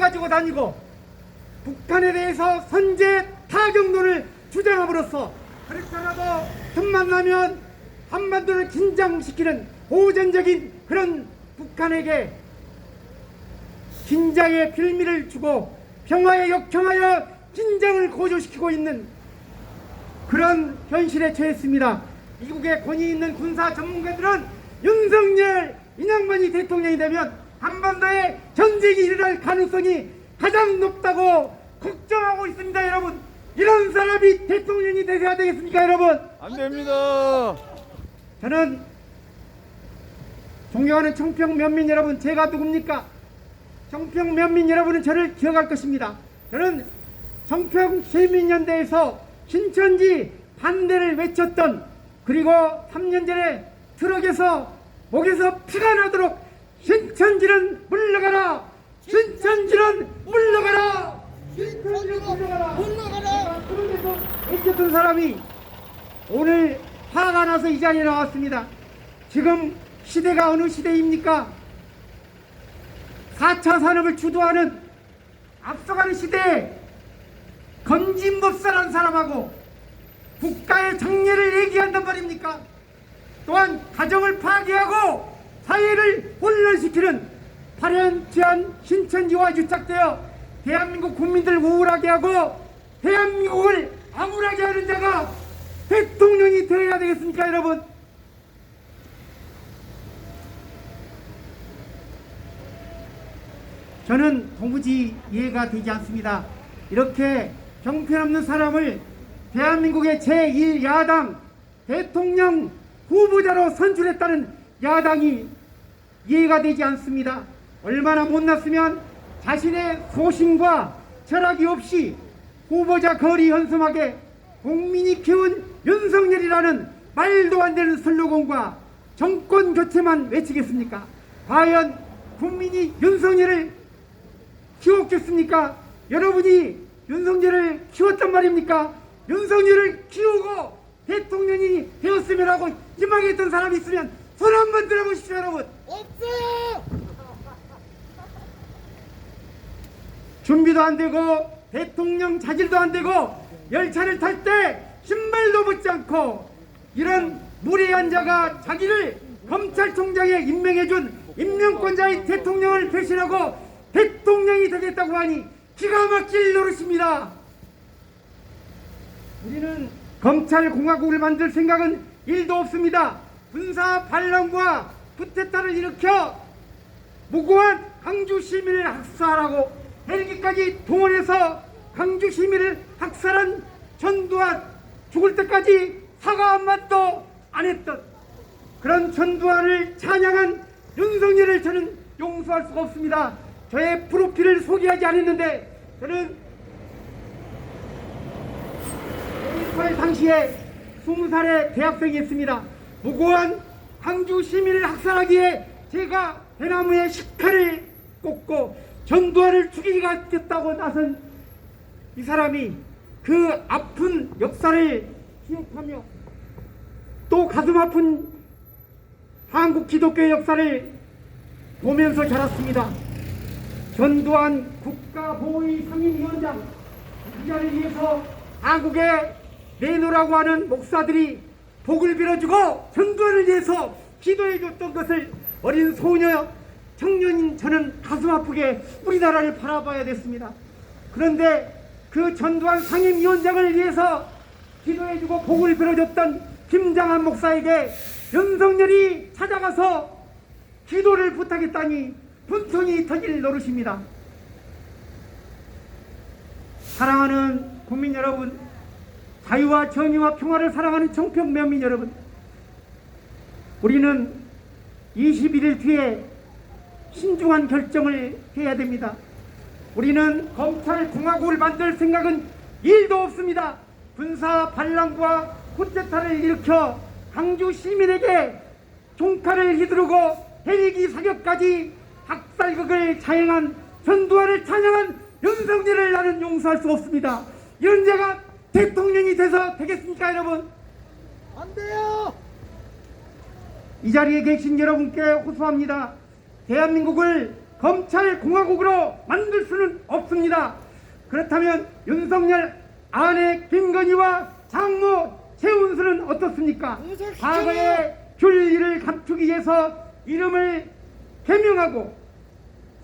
가지고 다니고 북한에 대해서 선제 타격론을 주장함으로써 그렇더라도 틈만 나면 한반도를 긴장시키는 호전적인 그런 북한에게 긴장의 빌미를 주고 평화에 역행하여 긴장을 고조시키고 있는 그런 현실에 처했습니다. 미국의 권위 있는 군사 전문가들은 윤석열 인양반이 대통령이 되면 한반도에 전쟁이 일어날 가능성이 가장 높다고 걱정하고 있습니다. 여러분, 이런 사람이 대통령이 되셔야 되겠습니까? 여러분, 안 됩니다. 저는 존경하는 청평 면민 여러분, 제가 누굽니까? 청평 면민 여러분은 저를 기억할 것입니다. 저는 청평 시민연대에서 신천지 반대를 외쳤던, 그리고 3년 전에 트럭에서 목에서 피가 나도록 신천지는 물러가라, 신천지는 물러가라, 신천지는 물러가라 트럭에서 외쳤던 사람이 오늘 화가 나서 이 자리에 나왔습니다. 지금 시대가 어느 시대입니까? 4차 산업을 주도하는 앞서가는 시대에 건진법사라는 사람하고 국가의 장래를 얘기한단 말입니까? 또한 가정을 파괴하고 사회를 혼란시키는 파렴치한 신천지와 유착되어 대한민국 국민들을 우울하게 하고 대한민국을 암울하게 하는 자가 대통령이 되어야 되겠습니까? 여러분, 저는 도무지 이해가 되지 않습니다. 이렇게 형편없는 사람을 대한민국의 제1야당 대통령 후보자로 선출했다는 야당이 이해가 되지 않습니다. 얼마나 못났으면 자신의 소신과 철학이 없이 후보자 거리 현수막에 국민이 키운 윤석열이라는 말도 안 되는 슬로건과 정권 교체만 외치겠습니까? 과연 국민이 윤석열을 키웠겠습니까? 여러분이 윤석열을 키웠단 말입니까? 윤석열을 키우고 대통령이 되었으면 하고 희망했던 사람이 있으면 손 한번 들어보십시오. 여러분, 없어요. 준비도 안 되고 대통령 자질도 안 되고 열차를 탈 때 신발도 벗지 않고 이런 무례한 자가 자기를 검찰총장에 임명해준 임명권자의 대통령을 배신하고 대통령이 되겠다고 하니 기가 막힐 노릇입니다. 우리는 검찰공화국을 만들 생각은 1도 없습니다. 군사 반란과 쿠데타를 일으켜 무고한 강주 시민을 학살하고 헬기까지 동원해서 강주 시민을 학살한 전두환, 죽을 때까지 사과 한마디도 안 했던 그런 전두환을 찬양한 윤석열을 저는 용서할 수가 없습니다. 저의 프로필을 소개하지 않았는데 저는 5.18 당시에 20살의 대학생이었습니다. 무고한 광주 시민을 학살하기에 제가 대나무에 식칼을 꽂고 전두환을 죽이겠다고 나선 이 사람이 그 아픈 역사를 기억하며 또 가슴 아픈 한국 기독교의 역사를 보면서 자랐습니다. 전두환 국가보위 상임위원장, 이 자리를 위해서 한국에 내놓으라고 하는 목사들이 복을 빌어주고 전두환을 위해서 기도해줬던 것을 어린 소녀, 청년인 저는 가슴 아프게 우리나라를 바라봐야 됐습니다. 그런데 그 전두환 상임위원장을 위해서 기도해주고 복을 빌어줬던 김장한 목사에게 윤석열이 찾아가서 기도를 부탁했다니 분통이 터질 노릇입니다. 사랑하는 국민 여러분, 자유와 정의와 평화를 사랑하는 청평 면민 여러분, 우리는 21일 뒤에 신중한 결정을 해야 됩니다. 우리는 검찰공화국을 만들 생각은 1도 없습니다. 군사 반란과 쿠데타를 일으켜 광주 시민에게 총칼을 휘두르고 헬기 사격까지 학살극을 자행한 전두환을 찬양한 윤석열을 나는 용서할 수 없습니다. 이런 자가 대통령이 돼서 되겠습니까? 여러분, 안 돼요. 이 자리에 계신 여러분께 호소합니다. 대한민국을 검찰공화국으로 만들 수는 없습니다. 그렇다면 윤석열 아내 김건희와 장모 최은수는 어떻습니까? 과거에 균리를 감추기 위해서 이름을 개명하고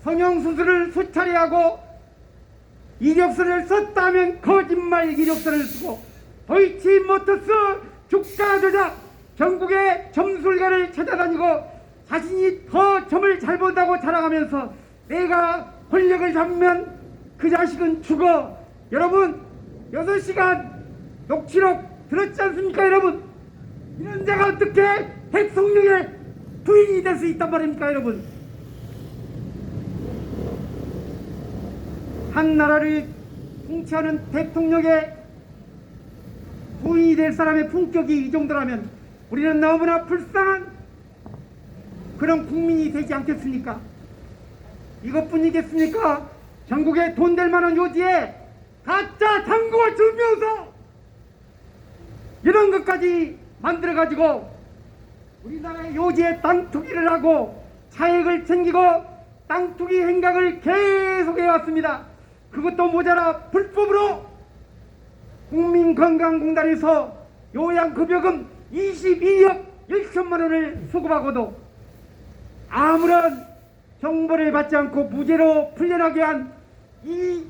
성형수술을 수차례 하고 이력서를 썼다면 거짓말 이력서를 쓰고 도이치모터스 주가 조작 전국의 점술가를 찾아다니고 자신이 더 점을 잘 본다고 자랑하면서 내가 권력을 잡으면 그 자식은 죽어. 여러분 6시간 녹취록 들었지 않습니까 여러분? 이런 자가 어떻게 대통령의 부인이 될 수 있단 말입니까 여러분? 한 나라를 통치하는 대통령의 부인이 될 사람의 품격이 이 정도라면 우리는 너무나 불쌍한 그런 국민이 되지 않겠습니까? 이것뿐이겠습니까? 전국에 돈 될 만한 요지에 가짜 잔고를 주면서 이런 것까지 만들어가지고 우리나라의 요지에 땅 투기를 하고 차익을 챙기고 땅 투기 행각을 계속 해왔습니다. 그것도 모자라 불법으로 국민건강공단에서 요양급여금 22억 1천만 원을 수급하고도 아무런 정보를 받지 않고 무죄로 풀려나게 한 이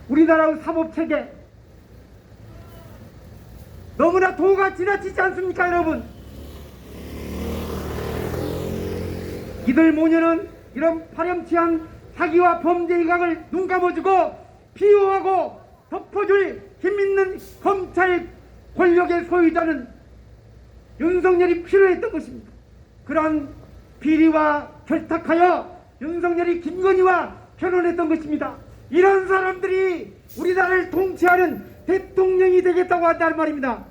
우리나라의 사법체계 너무나 도가 지나치지 않습니까 여러분? 이들 모녀는 이런 파렴치한 사기와 범죄 일각을 눈감아주고 비호하고 덮어줄 힘있는 검찰 권력의 소유자는 윤석열이 필요했던 것입니다. 그런 비리와 결탁하여 윤석열이 김건희와 결혼했던 것입니다. 이런 사람들이 우리나라를 통치하는 대통령이 되겠다고 한다는 말입니다.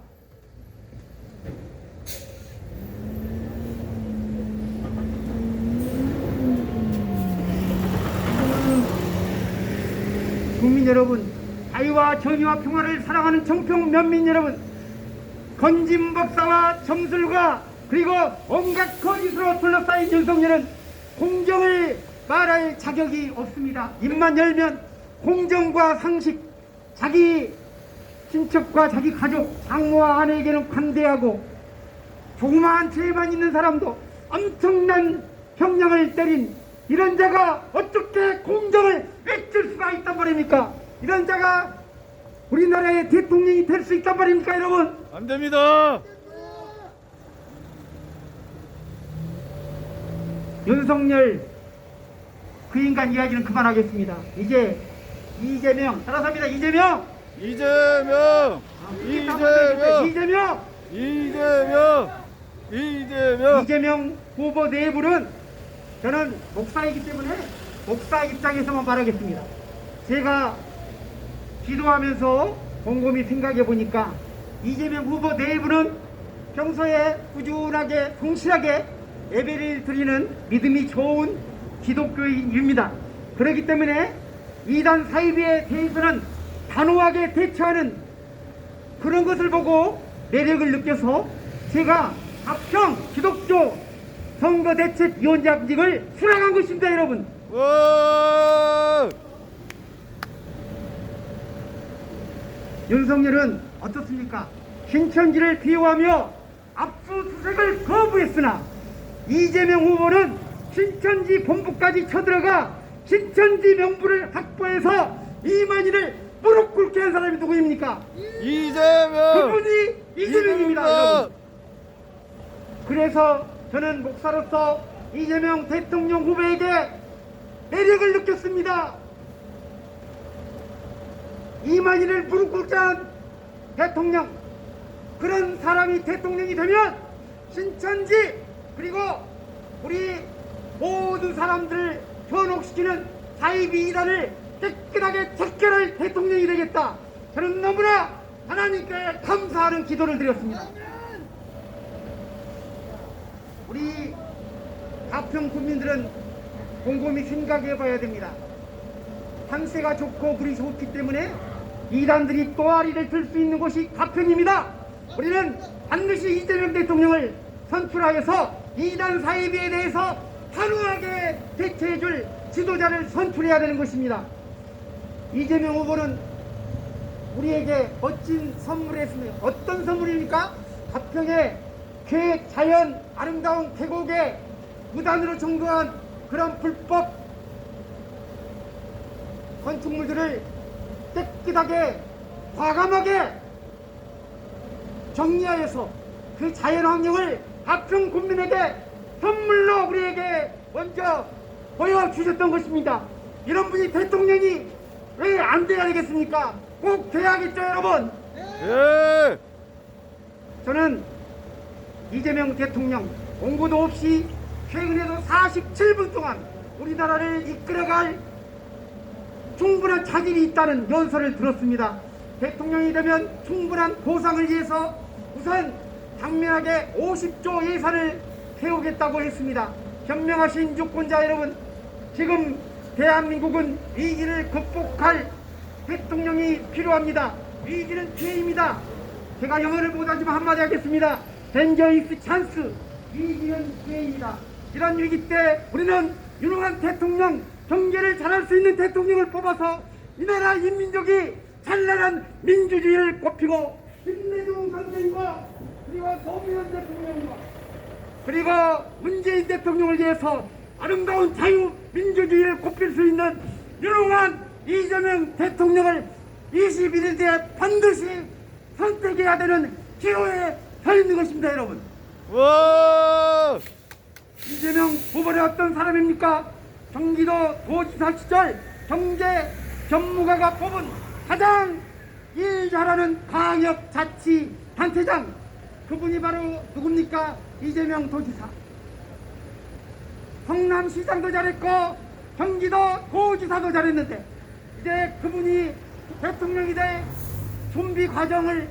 국민 여러분, 자유와 정의와 평화를 사랑하는 정평 면민 여러분, 건진 법사와 점술가 그리고 온갖 거짓으로 둘러싸인 윤석열은 공정을 말할 자격이 없습니다. 입만 열면 공정과 상식, 자기 친척과 자기 가족, 장모와 아내에게는 관대하고 조그마한 죄만 있는 사람도 엄청난 형량을 때린 이런 자가 어떻게 공정을 외칠 수가 있단 말입니까? 이런 자가 우리나라의 대통령이 될 수 있단 말입니까 여러분? 안 됩니다. 윤석열 그 인간 이야기는 그만하겠습니다. 이제 이재명 따라서입니다. 이재명 이재명, 이재명 후보 내부는 저는 목사이기 때문에 목사 입장에서만 말하겠습니다. 제가 기도하면서 곰곰이 생각해 보니까 이재명 후보 내부는 평소에 꾸준하게 성실하게 예배를 드리는 믿음이 좋은 기독교인입니다. 그렇기 때문에 이단 사이비에 대해서는 단호하게 대처하는 그런 것을 보고 매력을 느껴서 제가 합평 기독교 선거대책위원장직을 수락한 것입니다 여러분. 와! 윤석열은 어떻습니까? 신천지를 비호하며 압수수색을 거부했으나 이재명 후보는 신천지 본부까지 쳐들어가 신천지 명부를 확보해서 이만희를 무릎 꿇게 한 사람이 누구입니까? 이재명! 그분이 이재명입니다 여러분. 그래서 저는 목사로서 이재명 대통령 후보에게 매력을 느꼈습니다. 이만희를 무릎 꿇게 한 대통령, 그런 사람이 대통령이 되면 신천지 그리고 우리 모든 사람들을 현혹시키는 사이비 이단을 깨끗하게 체결할 대통령이 되겠다. 저는 너무나 하나님께 감사하는 기도를 드렸습니다. 우리 가평 국민들은 곰곰이 생각해 봐야 됩니다. 상세가 좋고 물이 좋기 때문에 이단들이 또아리를 들 수 있는 곳이 가평입니다. 우리는 반드시 이재명 대통령을 선출하여서 이단 사이비에 대해서 단호하게 대처해줄 지도자를 선출해야 되는 것입니다. 이재명 후보는 우리에게 멋진 선물을 했습니다. 어떤 선물입니까? 가평의 자연 아름다운 계곡에 무단으로 청구한 그런 불법 건축물들을 깨끗하게 과감하게 정리하여서 그 자연 환경을 가평 국민에게 선물로 우리에게 먼저 보여주셨던 것입니다. 이런 분이 대통령이 왜 안 돼야 되겠습니까? 꼭 돼야겠죠, 여러분. 예. 저는 이재명 대통령 공부도 없이 최근에도 47분 동안 우리나라를 이끌어갈 충분한 자질이 있다는 연설을 들었습니다. 대통령이 되면 충분한 보상을 위해서 우선 당면하게 50조 예산을 세우겠다고 했습니다. 현명하신 유권자 여러분, 지금 대한민국은 위기를 극복할 대통령이 필요합니다. 위기는 기회입니다. 제가 영어를 못하지만 한마디 하겠습니다. Danger is chance. 위기는 기회입니다. 이런 위기 때 우리는 유능한 대통령, 경제를 잘할 수 있는 대통령을 뽑아서 이 나라 인민족이 찬란한 민주주의를 꽃피고 김대중 선생과 그리고 노무현 대통령과 그리고 문재인 대통령을 위해서 아름다운 자유민주주의를 꽃필 수 있는 유능한 이재명 대통령을 21일 뒤에 반드시 선택해야 되는 기호에 서 있는 것입니다, 여러분. 와. 이재명 후보는 어떤 사람입니까? 경기도 도지사 시절 경제 전문가가 뽑은 가장 일 잘하는 광역자치단체장, 그분이 바로 누굽니까? 이재명 도지사. 성남시장도 잘했고 경기도 도지사도 잘했는데 이제 그분이 대통령이 될 준비 과정을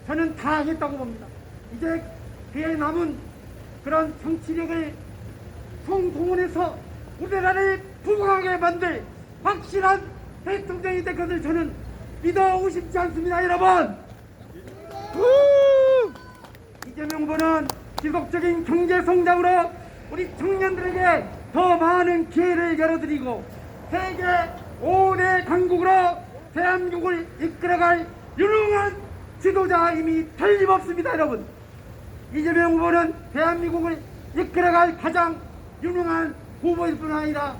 저는 다 했다고 봅니다. 이제 그에 남은 그런 정치력을 총동원해서 우리나라를 부강하게 만들 확실한 대통령이 될 것을 저는 믿어 의심치 않습니다, 여러분. 이재명 후보는 지속적인 경제 성장으로 우리 청년들에게 더 많은 기회를 열어드리고 세계 5대 강국으로 대한민국을 이끌어갈 유능한 지도자임이 틀림없습니다, 여러분. 이재명 후보는 대한민국을 이끌어갈 가장 유능한 후보일 뿐 아니라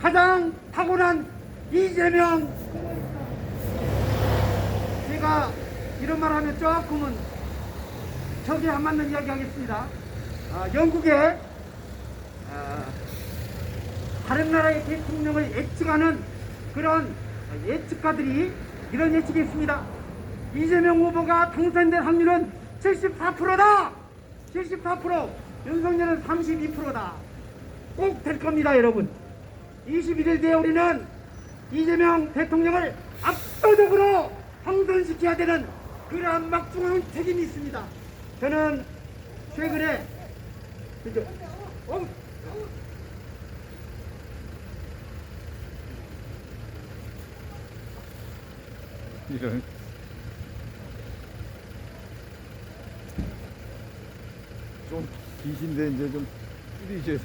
가장 타고난 이재명 후보입니다. 제가 이런 말 하면 조금은 저기 안 맞는 이야기 하겠습니다. 영국의 다른 나라의 대통령을 예측하는 그런 예측가들이 이런 예측이 있습니다. 이재명 후보가 당선될 확률은 74%다. 74%. 윤석열은 32%다. 꼭 될 겁니다, 여러분. 21일 뒤에 우리는 이재명 대통령을 압도적으로 당선시켜야 되는 그러한 막중한 책임이 있습니다. 저는 최근에 이런. 좀 기신데 이제 좀 줄이셔야